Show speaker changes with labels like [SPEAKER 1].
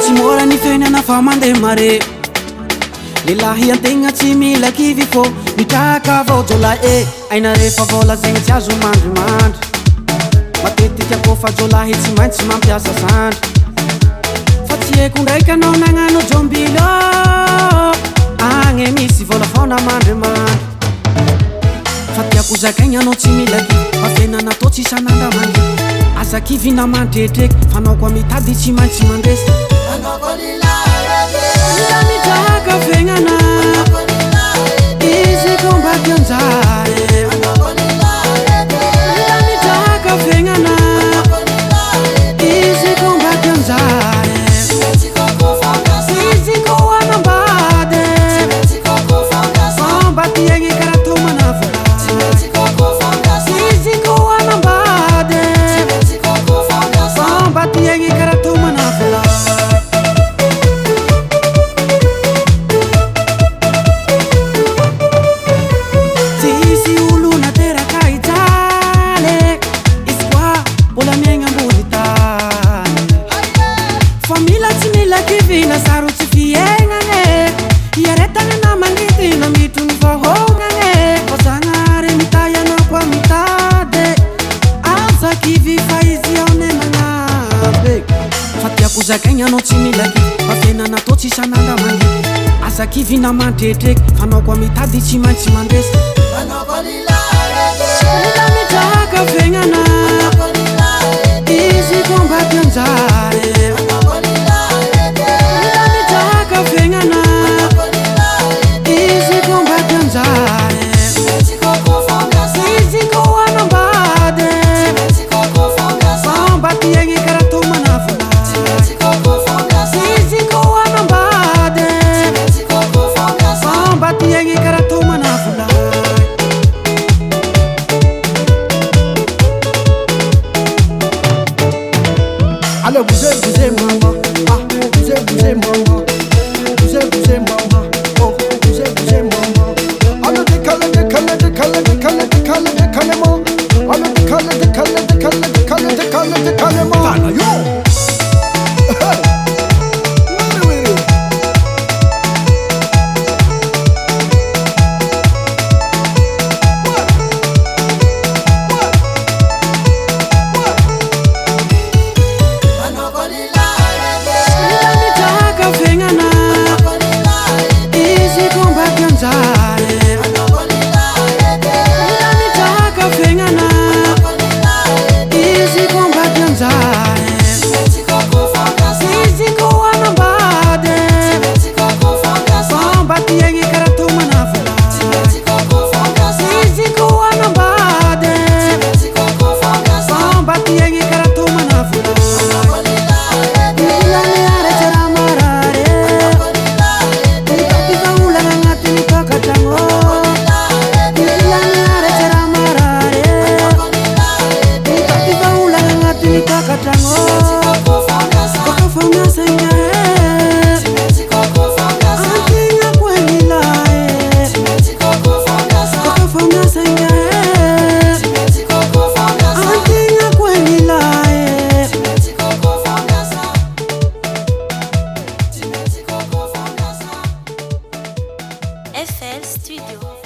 [SPEAKER 1] Tsy mora ny fiainana fa mandeha mare Lelahy antegna tsy mila kivy fô mitraka avao jolahy aina rehefa voalazegna tsy azo mandrimandry matetika kofa jolahy tsy maintsy mampiasa zandry fa tsy haiko ndraiky anao nagnano jombilo agny misy vola foana mandrimandry fa tiako zakaigny anao tsy mila kivy fa fiainana atao tsy isan'andra mangy asa kivy na mandretreky fa anao koa mitady tsy maintsy mandresy la mitraka fiaignana izy kombaky anjare la mitraka fiaignana izy kombaky anjare izy koa anambady fombaty agny karaha manavola izy koa anambady fombaty agny karaha manavola Kivina saro tsy fiaignane iaretagna na mangitina mitony vahognane ozagnare mitay anao koa mitady aza kivy fa izy ao nenagnabe fa tiako zakaigny anao tsy mila kivy fa fiainana atao tsy isan'andra mangy aza kivy na mandretreky fa anao koa mitady tsy maintsy mandresy la mitraka fiaignana izy kombaky anjare
[SPEAKER 2] Allez, bougez maman, ah, bougez maman, bougez maman, oh, bougez maman. Allez, décalez-moi. Allez, décalez-moi. Tanayo.
[SPEAKER 3] FL Studio.